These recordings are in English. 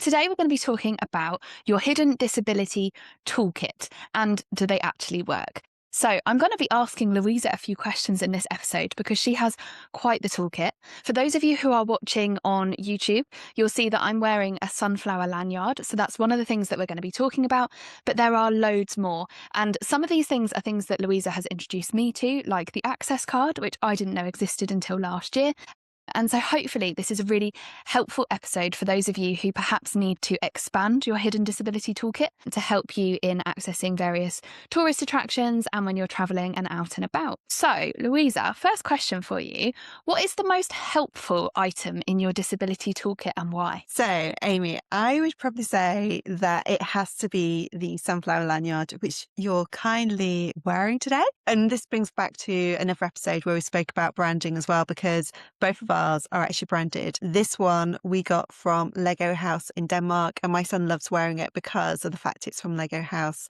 Today we're going to be talking about your hidden disability toolkit and do they actually work? So I'm going to be asking Louisa a few questions in this episode because she has quite the toolkit. For those of you who are watching on YouTube, you'll see that I'm wearing a sunflower lanyard. So that's one of the things that we're going to be talking about, but there are loads more. And some of these things are things that Louisa has introduced me to, like the access card, which I didn't know existed until last year. And so hopefully this is a really helpful episode for those of you who perhaps need to expand your hidden disability toolkit to help you in accessing various tourist attractions and when you're traveling and out and about. So, Louisa, first question for you. What is the most helpful item in your disability toolkit and why? So, Amy, I would probably say that it has to be the sunflower lanyard, which you're kindly wearing today. And this brings back to another episode where we spoke about branding as well, because both of ours are actually branded. This one we got from Lego House in Denmark, and my son loves wearing it because of the fact it's from Lego House.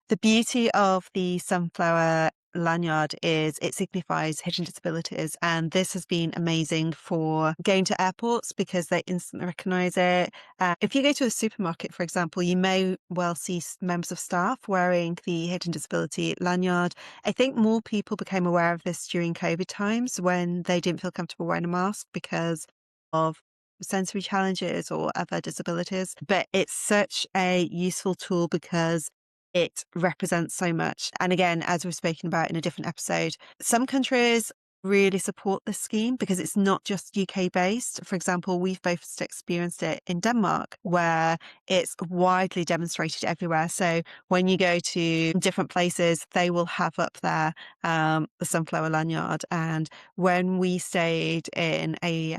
The beauty of the sunflower lanyard is it signifies hidden disabilities, and this has been amazing for going to airports because they instantly recognize it. If you go to a supermarket, for example, you may well see members of staff wearing the hidden disability lanyard. I think more people became aware of this during COVID times when they didn't feel comfortable wearing a mask because of sensory challenges or other disabilities. But it's such a useful tool because it represents so much. And again, as we've spoken about in a different episode, some countries really support this scheme because it's not just UK based. For example, we've both experienced it in Denmark where it's widely demonstrated everywhere. So when you go to different places, they will have up there the sunflower lanyard. And when we stayed in a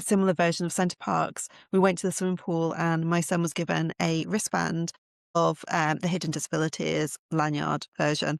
similar version of Centre Parks, we went to the swimming pool and my son was given a wristband of the hidden disabilities lanyard version.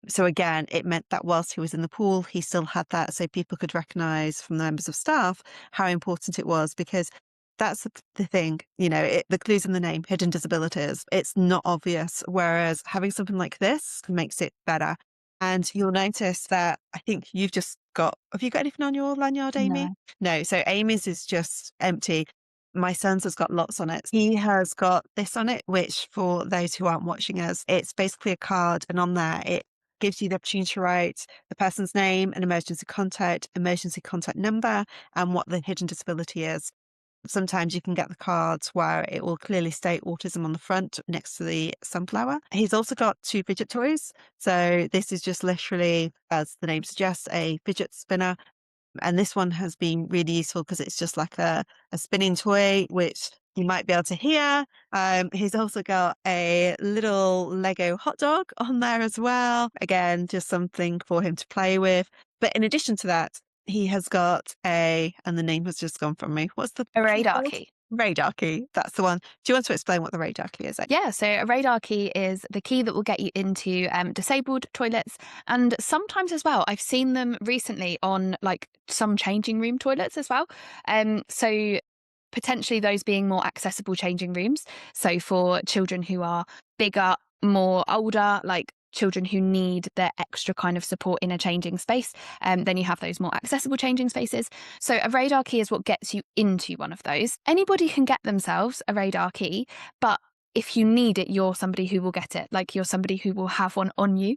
So again, it meant that whilst he was in the pool, he still had that so people could recognise from the members of staff how important it was, because that's the thing, the clues in the name, hidden disabilities. It's not obvious, whereas having something like this makes it better. And you'll notice that I think have you got anything on your lanyard, Amy? No. No, so Amy's is just empty. My son's has got lots on it. He has got this on it, which for those who aren't watching us, it's basically a card, and on there it gives you the opportunity to write the person's name, an emergency contact number, and what the hidden disability is. Sometimes you can get the cards where it will clearly state autism on the front next to the sunflower. He's also got 2 fidget toys. So this is just literally, as the name suggests, a fidget spinner. And this one has been really useful because it's just like a spinning toy, which you might be able to hear. He's also got a little Lego hot dog on there as well. Again, just something for him to play with. But in addition to that, he has got and the name has just gone from me. What's the A key radar called? key. Radar key. That's the one. Do you want to explain what the radar key is? Yeah, so a radar key is the key that will get you into disabled toilets. And sometimes as well, I've seen them recently on like some changing room toilets as well. So potentially those being more accessible changing rooms. So for children who are bigger, more older, like children who need their extra kind of support in a changing space, then you have those more accessible changing spaces. So a radar key is what gets you into one of those. Anybody can get themselves a radar key, but if you need it, you're somebody who will get it, like you're somebody who will have one on you.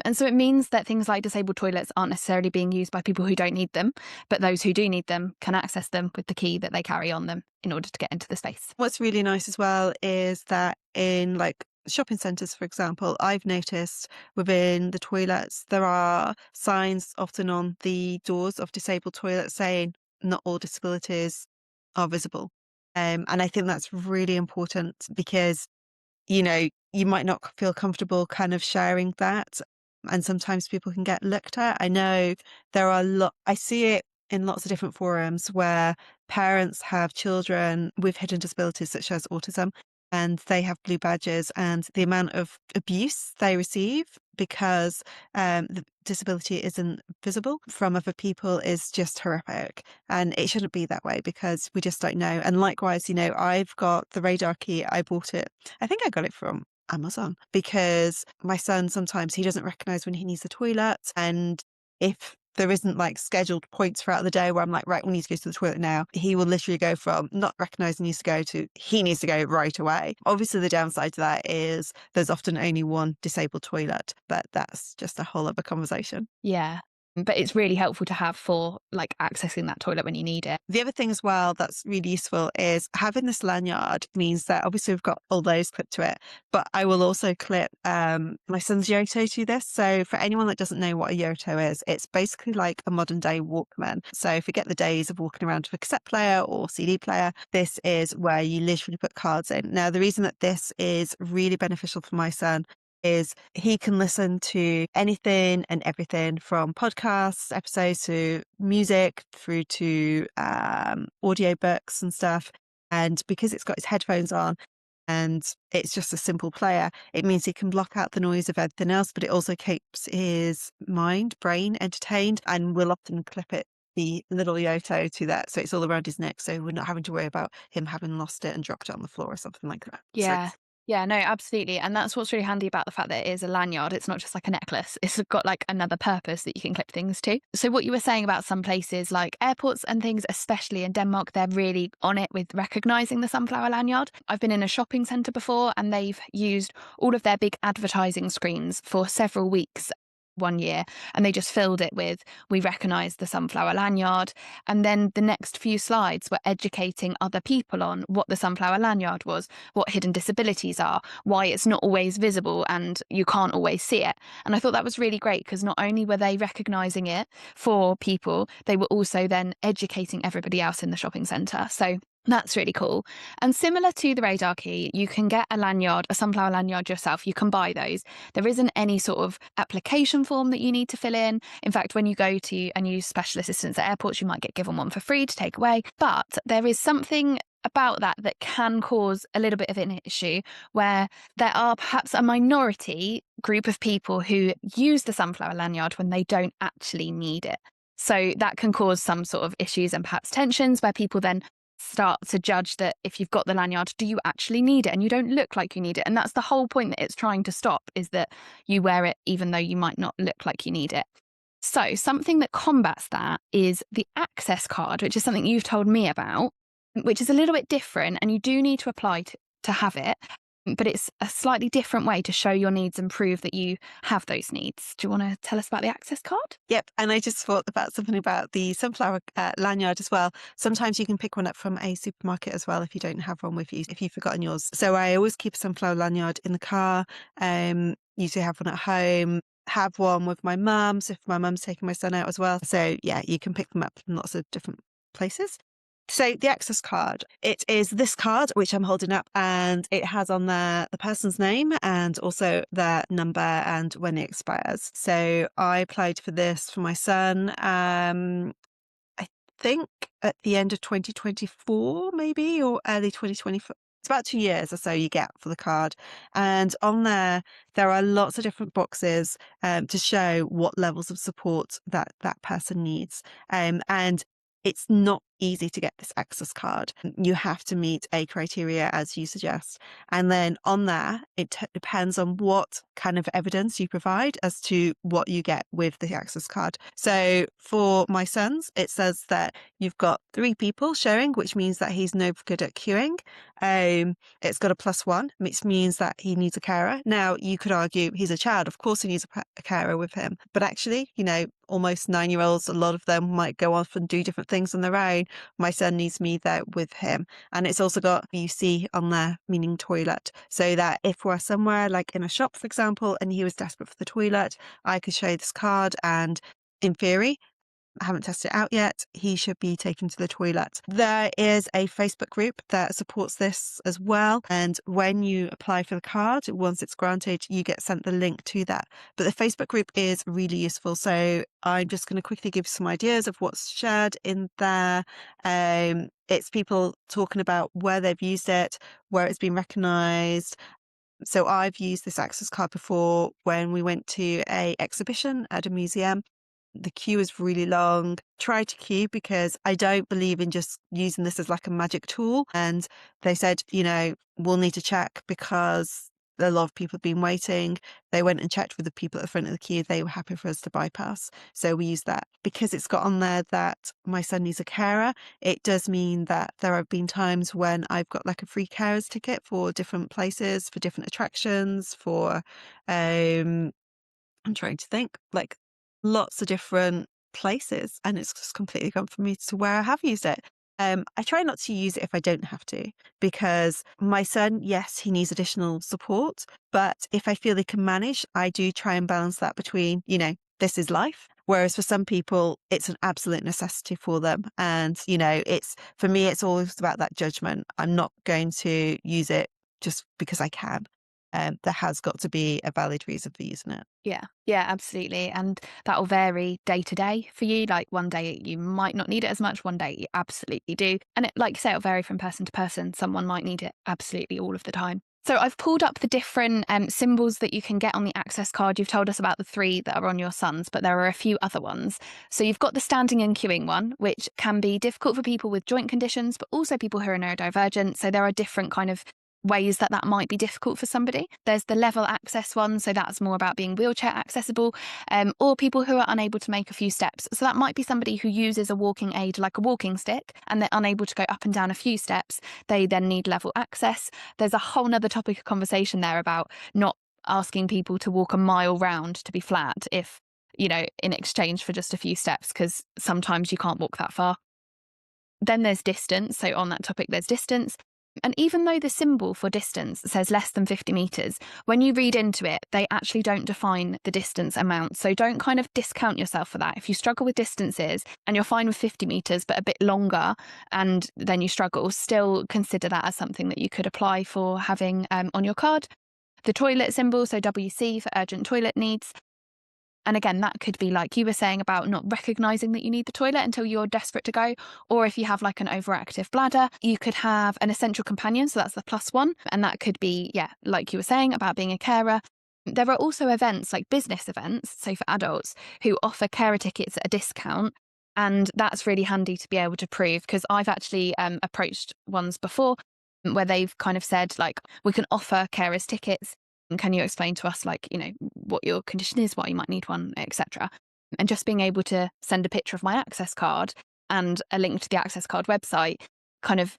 And so it means that things like disabled toilets aren't necessarily being used by people who don't need them, but those who do need them can access them with the key that they carry on them in order to get into the space. What's really nice as well is that in like shopping centres, for example, I've noticed within the toilets, there are signs often on the doors of disabled toilets saying not all disabilities are visible. And I think that's really important because, you might not feel comfortable kind of sharing that. And sometimes people can get looked at. I know I see it in lots of different forums where parents have children with hidden disabilities such as autism, and they have blue badges, and the amount of abuse they receive because the disability isn't visible from other people is just horrific. And it shouldn't be that way because we just don't know. And likewise, I've got the radar key. I bought it. I think I got it from Amazon because my son, sometimes he doesn't recognize when he needs the toilet. And if there isn't like scheduled points throughout the day where I'm like, right, we need to go to the toilet now. He will literally go from not recognizing he needs to go to he needs to go right away. Obviously, the downside to that is there's often only one disabled toilet, but that's just a whole other conversation. Yeah. But it's really helpful to have for like accessing that toilet when you need it. The other thing as well that's really useful is having this lanyard means that obviously we've got all those clipped to it, but I will also clip my son's Yoto to this. So for anyone that doesn't know what a Yoto is, it's basically like a modern day Walkman. So forget the days of walking around with a cassette player or CD player. This is where you literally put cards in. Now, the reason that this is really beneficial for my son is he can listen to anything and everything from podcasts, episodes to music through to audiobooks and stuff. And because it's got his headphones on and it's just a simple player, it means he can block out the noise of everything else, but it also keeps his brain entertained, and we'll often clip it the little Yoto to that. So it's all around his neck. So we're not having to worry about him having lost it and dropped it on the floor or something like that. So Yeah. Yeah, no, absolutely. And that's what's really handy about the fact that it is a lanyard. It's not just like a necklace. It's got like another purpose that you can clip things to. So what you were saying about some places like airports and things, especially in Denmark, they're really on it with recognizing the sunflower lanyard. I've been in a shopping centre before and they've used all of their big advertising screens for several weeks one year, and they just filled it with we recognize the sunflower lanyard, and then the next few slides were educating other people on what the sunflower lanyard was, what hidden disabilities are, why it's not always visible and you can't always see it. And I thought that was really great because not only were they recognizing it for people, they were also then educating everybody else in the shopping centre. So that's really cool. And similar to the radar key, you can get a lanyard, a sunflower lanyard yourself. You can buy those. There isn't any sort of application form that you need to fill in. In fact, when you go to and use special assistants at airports, you might get given one for free to take away. But there is something about that that can cause a little bit of an issue where there are perhaps a minority group of people who use the sunflower lanyard when they don't actually need it. So that can cause some sort of issues and perhaps tensions where people then start to judge that if you've got the lanyard, do you actually need it? And you don't look like you need it. And that's the whole point that it's trying to stop, is that you wear it even though you might not look like you need it. So something that combats that is the access card, which is something you've told me about, which is a little bit different and you do need to apply to have it. But it's a slightly different way to show your needs and prove that you have those needs. Do you want to tell us about the access card? Yep. And I just thought about something about the sunflower lanyard as well. Sometimes you can pick one up from a supermarket as well if you don't have one with you, if you've forgotten yours. So I always keep a sunflower lanyard in the car, usually have one at home, have one with my mum, so if my mum's taking my son out as well. So yeah, you can pick them up from lots of different places. So the access card, it is this card, which I'm holding up, and it has on there the person's name and also their number and when it expires. So I applied for this for my son, I think at the end of 2024, maybe, or early 2024. It's about 2 years or so you get for the card. And on there are lots of different boxes to show what levels of support that person needs. And it's not easy to get this access card. You have to meet a criteria as you suggest. And then on there, it depends on what kind of evidence you provide as to what you get with the access card. So for my son's, it says that you've got 3 people showing, which means that he's no good at queuing. It's got a +1, which means that he needs a carer. Now, you could argue he's a child. Of course he needs a carer with him. But actually, almost 9-year-olds, a lot of them might go off and do different things on their own. My son needs me there with him. And it's also got UC on there, meaning toilet, so that if we're somewhere like in a shop, for example, and he was desperate for the toilet, I could show this card and in theory, I haven't tested it out yet, he should be taken to the toilet. There is a Facebook group that supports this as well. And when you apply for the card, once it's granted, you get sent the link to that. But the Facebook group is really useful. So I'm just going to quickly give some ideas of what's shared in there. It's people talking about where they've used it, where it's been recognised. So I've used this access card before when we went to an exhibition at a museum. The queue is really long. Try to queue because I don't believe in just using this as like a magic tool. And they said, we'll need to check because a lot of people have been waiting. They went and checked with the people at the front of the queue. They were happy for us to bypass. So we use that. Because it's got on there that my son needs a carer, it does mean that there have been times when I've got like a free carers ticket for different places, for different attractions, for I'm trying to think, like lots of different places, and it's just completely gone from me to where I have used it. I try not to use it if I don't have to, because my son, yes, he needs additional support, but if I feel he can manage, I do try and balance that between, this is life. Whereas for some people, it's an absolute necessity for them. And, it's for me, it's always about that judgment. I'm not going to use it just because I can. There has got to be a valid reason for using it. Yeah, yeah, absolutely. And that will vary day to day for you. Like one day you might not need it as much, one day you absolutely do. And it, like you say, it'll vary from person to person. Someone might need it absolutely all of the time. So I've pulled up the different symbols that you can get on the access card. You've told us about the 3 that are on your son's, but there are a few other ones. So you've got the standing and queuing one, which can be difficult for people with joint conditions, but also people who are neurodivergent. So there are different kind of ways that that might be difficult for somebody. There's the level access one, so that's more about being wheelchair accessible, or people who are unable to make a few steps. So that might be somebody who uses a walking aid like a walking stick and they're unable to go up and down a few steps. They then need level access. There's a whole nother topic of conversation there about not asking people to walk a mile round to be flat if, in exchange for just a few steps, because sometimes you can't walk that far. Then there's distance. So on that topic, there's distance. And even though the symbol for distance says less than 50 metres, when you read into it, they actually don't define the distance amount. So don't kind of discount yourself for that. If you struggle with distances and you're fine with 50 metres, but a bit longer, and then you struggle, still consider that as something that you could apply for having on your card. The toilet symbol, so WC for urgent toilet needs. And again, that could be like you were saying about not recognizing that you need the toilet until you're desperate to go. Or if you have like an overactive bladder, you could have an essential companion. So that's the +1. And that could be, yeah, like you were saying about being a carer. There are also events like business events, so for adults, who offer carer tickets at a discount. And that's really handy to be able to prove, because I've actually approached ones before where they've kind of said, like, we can offer carers tickets. Can you explain to us, like, what your condition is, why you might need one, etc. And just being able to send a picture of my access card and a link to the access card website kind of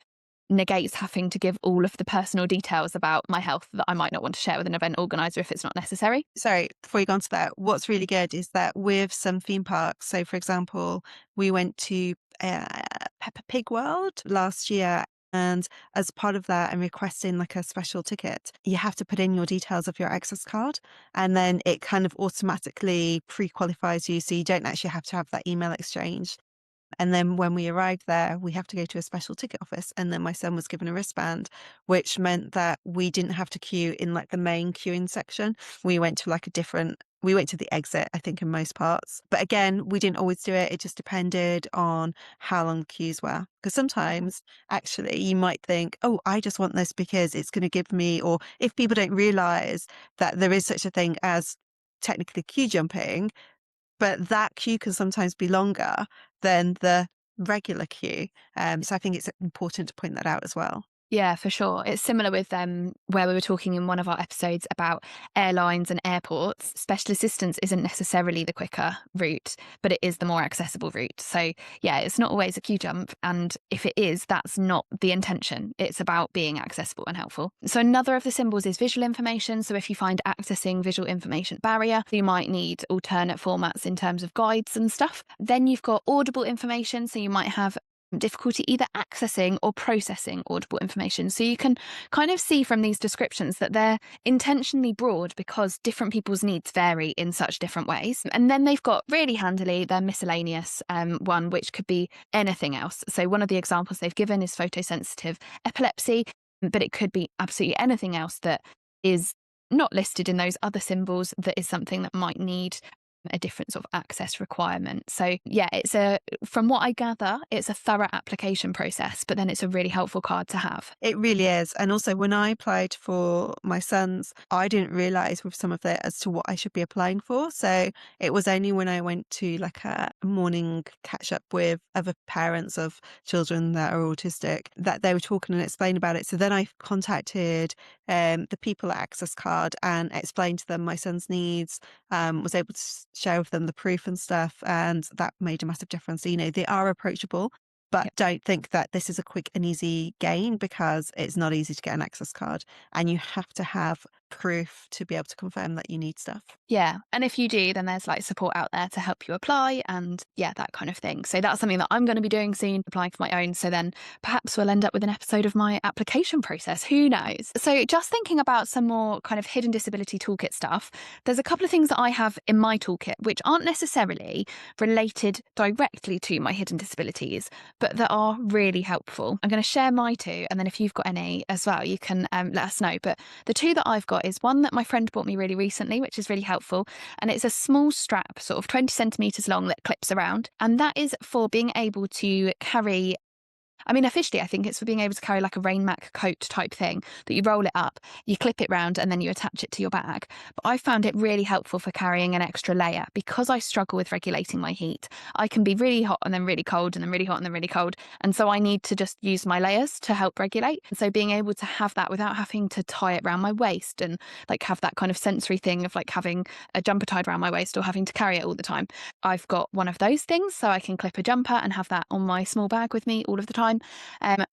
negates having to give all of the personal details about my health that I might not want to share with an event organizer if it's not necessary. Sorry, before you go on to that, what's really good is that with some theme parks, so for example, we went to Peppa Pig World last year. And as part of that and requesting like a special ticket, you have to put in your details of your access card, and then it kind of automatically pre-qualifies you. So you don't actually have to have that email exchange. And then when we arrived there, we have to go to a special ticket office. And then my son was given a wristband, which meant that we didn't have to queue in like the main queuing section. We went to we went to the exit, I think, in most parts. But again, we didn't always do it. It just depended on how long the queues were. Because sometimes actually you might think, oh, I just want this because it's going to give me, or if people don't realize that there is such a thing as technically queue jumping, but that queue can sometimes be longer than the regular queue. So I think it's important to point that out as well. Yeah, for sure. It's similar with where we were talking in one of our episodes about airlines and airports. Special assistance isn't necessarily the quicker route, but it is the more accessible route. So yeah, it's not always a queue jump. And if it is, that's not the intention. It's about being accessible and helpful. So another of the symbols is visual information. So if you find accessing visual information barrier, you might need alternate formats in terms of guides and stuff. Then you've got audible information. So you might have difficulty either accessing or processing audible information. So you can kind of see from these descriptions that they're intentionally broad because different people's needs vary in such different ways. And then they've got really handily their miscellaneous one, which could be anything else. So one of the examples they've given is photosensitive epilepsy, but it could be absolutely anything else that is not listed in those other symbols that is something that might need a different sort of access requirement. So yeah, from what I gather, it's a thorough application process, but then it's a really helpful card to have. It really is. And also, when I applied for my son's, I didn't realize with some of it as to what I should be applying for. So it was only when I went to like a morning catch up with other parents of children that are autistic that they were talking and explaining about it. So then I contacted the people at Access Card and explained to them my son's needs, was able to share with them the proof and stuff. And that made a massive difference. You know, they are approachable. But Yep. don't think that this is a quick and easy gain, because it's not easy to get an access card and you have to have proof to be able to confirm that you need stuff. Yeah. And if you do, then there's like support out there to help you apply and yeah, that kind of thing. So that's something that I'm going to be doing soon, applying for my own. So then perhaps we'll end up with an episode of my application process. Who knows? So just thinking about some more kind of hidden disability toolkit stuff, there's a couple of things that I have in my toolkit which aren't necessarily related directly to my hidden disabilities, but that are really helpful. I'm going to share my two. And then if you've got any as well, you can let us know. But the two that I've got is one that my friend bought me really recently, which is really helpful. And it's a small strap, sort of 20 centimeters long, that clips around. And that is for being able to carry, I mean, officially, I think it's for being able to carry like a rain mac coat type thing that you roll it up, you clip it round, and then you attach it to your bag. But I found it really helpful for carrying an extra layer because I struggle with regulating my heat. I can be really hot and then really cold and then really hot and then really cold. And so I need to just use my layers to help regulate. And so being able to have that without having to tie it around my waist and like have that kind of sensory thing of like having a jumper tied around my waist or having to carry it all the time. I've got one of those things, so I can clip a jumper and have that on my small bag with me all of the time.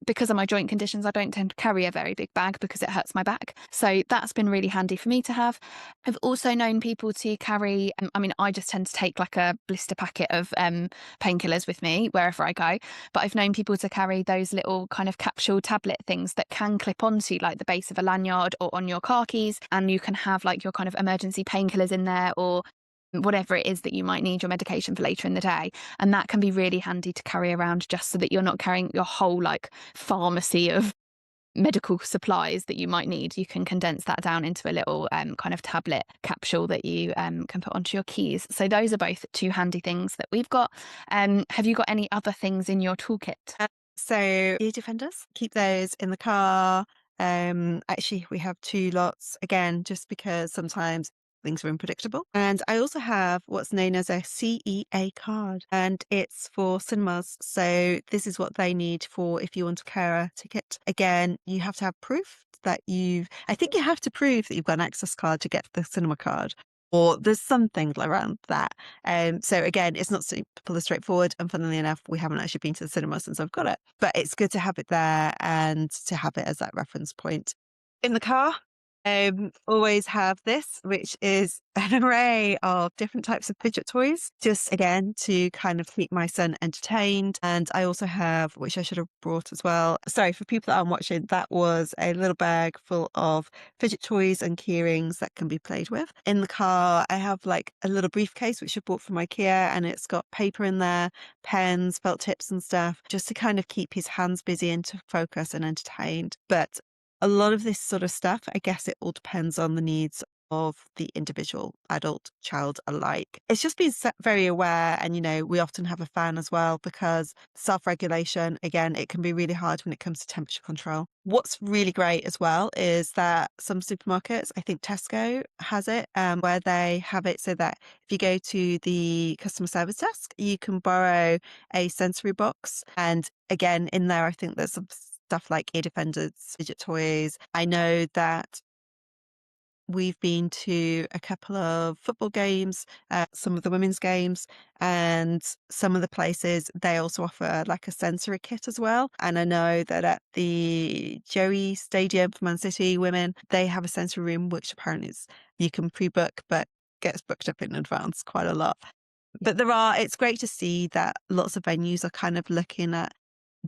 Because of my joint conditions, I don't tend to carry a very big bag because it hurts my back. So that's been really handy for me to have. I've also known people to carry, I mean, I just tend to take like a blister packet of painkillers with me wherever I go. But I've known people to carry those little kind of capsule tablet things that can clip onto like the base of a lanyard or on your car keys. And you can have like your kind of emergency painkillers in there or whatever it is that you might need your medication for later in the day. And that can be really handy to carry around just so that you're not carrying your whole like pharmacy of medical supplies that you might need. You can condense that down into a little kind of tablet capsule that you can put onto your keys. So those are both two handy things that we've got. Have you got any other things in your toolkit? So ear defenders, keep those in the car. Actually, we have two lots again, just because sometimes things are unpredictable. And I also have what's known as a CEA card, and it's for cinemas. So this is what they need for if you want a carer ticket. Again, you have to have proof that I think you have to prove that you've got an access card to get the cinema card. Or there's something around that. So again, it's not super as straightforward. And funnily enough, we haven't actually been to the cinema since I've got it. But it's good to have it there and to have it as that reference point. In the car, always have this, which is an array of different types of fidget toys, just again to kind of keep my son entertained. And I also have, which I should have brought as well. Sorry, for people that aren't watching, that was a little bag full of fidget toys and key rings that can be played with. In the car, I have like a little briefcase, which I bought from IKEA, and it's got paper in there, pens, felt tips and stuff, just to kind of keep his hands busy and to focus and entertained. But a lot of this sort of stuff, I guess it all depends on the needs of the individual, adult, child alike. It's just being very aware. And, you know, we often have a fan as well, because self-regulation, again, it can be really hard when it comes to temperature control. What's really great as well is that some supermarkets, I think Tesco has it, where they have it so that if you go to the customer service desk, you can borrow a sensory box. And again, in there, I think there's some stuff like ear defenders, fidget toys. I know that we've been to a couple of football games, some of the women's games, and some of the places they also offer like a sensory kit as well. And I know that at the Joey Stadium for Man City women, they have a sensory room, which apparently you can pre-book, but gets booked up in advance quite a lot. But it's great to see that lots of venues are kind of looking at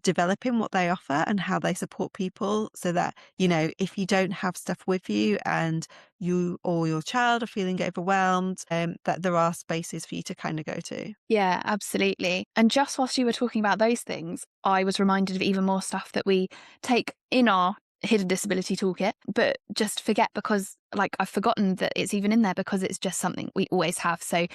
developing what they offer and how they support people, so that, you know, if you don't have stuff with you and you or your child are feeling overwhelmed, that there are spaces for you to kind of go to. Yeah, absolutely. And just whilst you were talking about those things, I was reminded of even more stuff that we take in our hidden disability toolkit, but just forget because like I've forgotten that it's even in there because it's just something we always have. So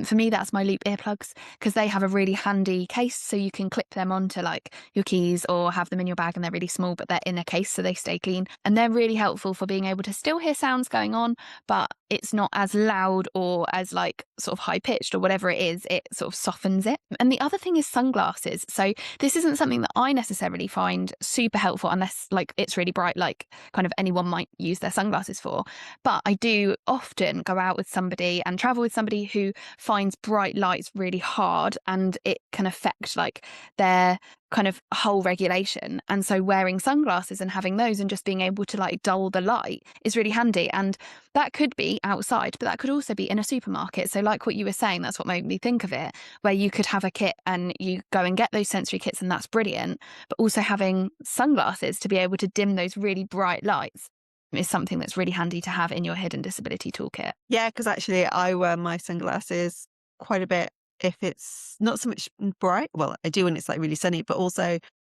For me, that's my Loop earplugs because they have a really handy case, so you can clip them onto like your keys or have them in your bag, and they're really small, but they're in a case, so they stay clean. And they're really helpful for being able to still hear sounds going on, but it's not as loud or as like sort of high pitched or whatever it is. It sort of softens it. And the other thing is sunglasses. So this isn't something that I necessarily find super helpful unless like it's really bright, like kind of anyone might use their sunglasses for. But I do often go out with somebody and travel with somebody who finds bright lights really hard, and it can affect like their kind of whole regulation. And so wearing sunglasses and having those and just being able to like dull the light is really handy. And that could be outside, but that could also be in a supermarket. So like what you were saying, that's what made me think of it, where you could have a kit and you go and get those sensory kits, and that's brilliant. But also having sunglasses to be able to dim those really bright lights is something that's really handy to have in your hidden disability toolkit. Yeah, because actually I wear my sunglasses quite a bit if it's not so much bright. Well, I do when it's like really sunny, but also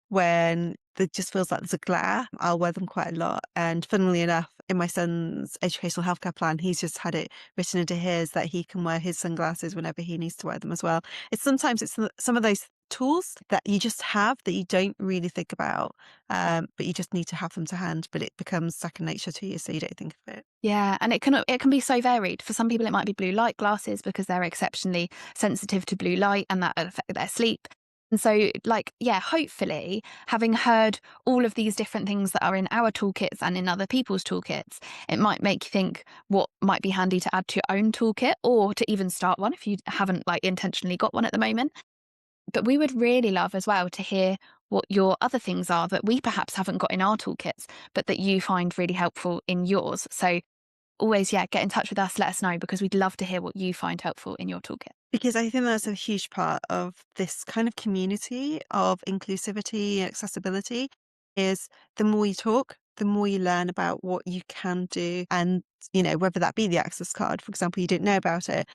when it just feels like there's a glare, I'll wear them quite a lot. And funnily enough, in my son's educational healthcare plan, he's just had it written into his that he can wear his sunglasses whenever he needs to wear them as well. It's sometimes it's some of those tools that you just have that you don't really think about, but you just need to have them to hand. But it becomes second nature to you, so you don't think of it. Yeah, and it can be so varied. For some people, it might be blue light glasses because they're exceptionally sensitive to blue light and that affect their sleep. And so, like, yeah, hopefully, having heard all of these different things that are in our toolkits and in other people's toolkits, it might make you think what might be handy to add to your own toolkit or to even start one if you haven't like intentionally got one at the moment. But we would really love as well to hear what your other things are that we perhaps haven't got in our toolkits, but that you find really helpful in yours. So always, yeah, get in touch with us, let us know, because we'd love to hear what you find helpful in your toolkit. Because I think that's a huge part of this kind of community of inclusivity and accessibility is the more you talk, the more you learn about what you can do. And, whether that be the access card, for example, you didn't know about it,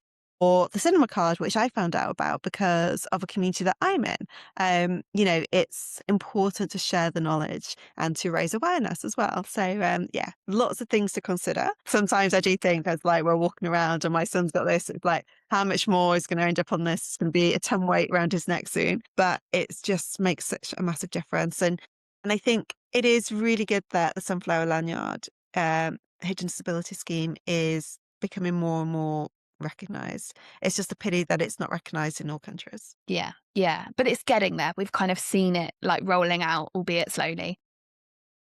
or the cinema card, which I found out about because of a community that I'm in. It's important to share the knowledge and to raise awareness as well. So, yeah, lots of things to consider. Sometimes I do think as like we're walking around and my son's got this, it's like, how much more is going to end up on this? It's going to be a 10 weight around his neck soon. But it just makes such a massive difference. And I think it is really good that the Sunflower Lanyard hidden disability scheme is becoming more and more recognised. It's just a pity that it's not recognised in all countries. Yeah, yeah. But it's getting there. We've kind of seen it like rolling out, albeit slowly.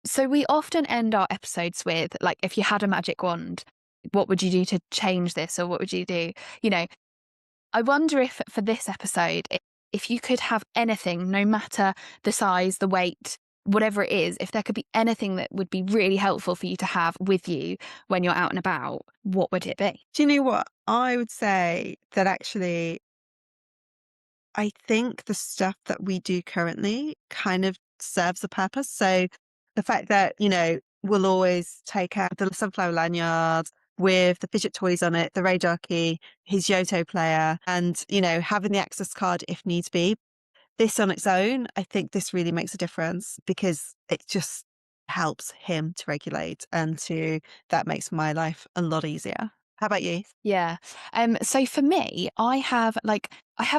So we often end our episodes with, like, if you had a magic wand, what would you do to change this? Or what would you do? You know, I wonder if for this episode, if you could have anything, no matter the size, the weight, whatever it is, if there could be anything that would be really helpful for you to have with you when you're out and about, what would it be? Do you know what? I would say that actually, I think the stuff that we do currently kind of serves a purpose. So the fact that, we'll always take out the sunflower lanyard with the fidget toys on it, the radar key, his Yoto player, and, having the access card if needs be. This on its own, I think this really makes a difference because it just helps him to regulate that makes my life a lot easier. How about you? Yeah. So for me, I have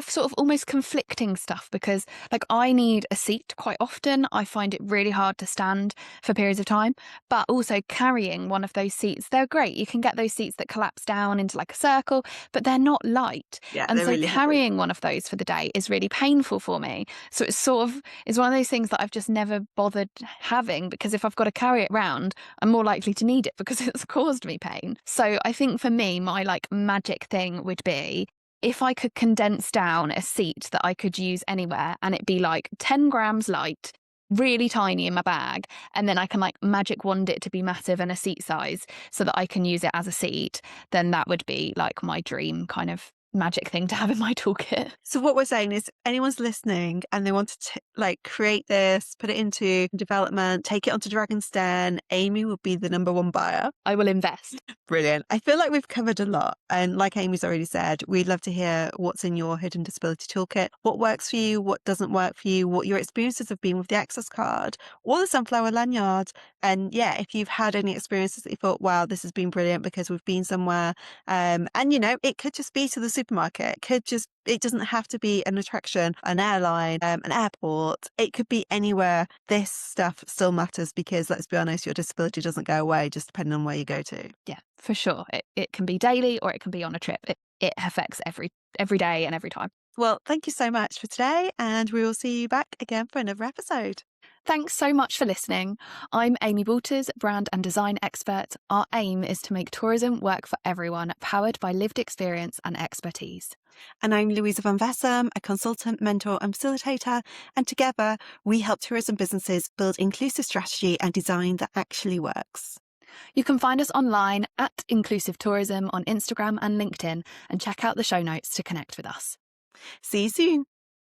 sort of almost conflicting stuff because like I need a seat quite often. I find it really hard to stand for periods of time, but also carrying one of those seats, they're great. You can get those seats that collapse down into like a circle, but they're not light. Yeah, And they're so really heavy. carrying one of those for the day is really painful for me. So it's sort of is one of those things that I've just never bothered having because if I've got to carry it round, I'm more likely to need it because it's caused me pain. So I think for me, my like magic thing would be if I could condense down a seat that I could use anywhere and it be like 10 grams light, really tiny in my bag, and then I can like magic wand it to be massive and a seat size so that I can use it as a seat, then that would be like my dream kind of magic thing to have in my toolkit. So what we're saying is anyone's listening and they want to like create this, put it into development, take it onto Dragon's Den, Amy will be the number one buyer. I will invest. Brilliant. I feel like we've covered a lot. And like Amy's already said, we'd love to hear what's in your hidden disability toolkit, what works for you, what doesn't work for you, what your experiences have been with the access card or the sunflower lanyard. And yeah, if you've had any experiences that you thought, wow, this has been brilliant because we've been somewhere. And it could just be to the supermarket. It doesn't have to be an attraction, an airline, an airport. It could be anywhere. This stuff still matters because, let's be honest, your disability doesn't go away just depending on where you go to. Yeah, for sure. It can be daily or it can be on a trip. It affects every day and every time. Well, thank you so much for today, and we will see you back again for another episode. Thanks so much for listening. I'm Amy Walters, brand and design expert. Our aim is to make tourism work for everyone, powered by lived experience and expertise. And I'm Louisa van Vessem, a consultant, mentor and facilitator. And together we help tourism businesses build inclusive strategy and design that actually works. You can find us online at Inclusive Tourism on Instagram and LinkedIn, and check out the show notes to connect with us. See you soon.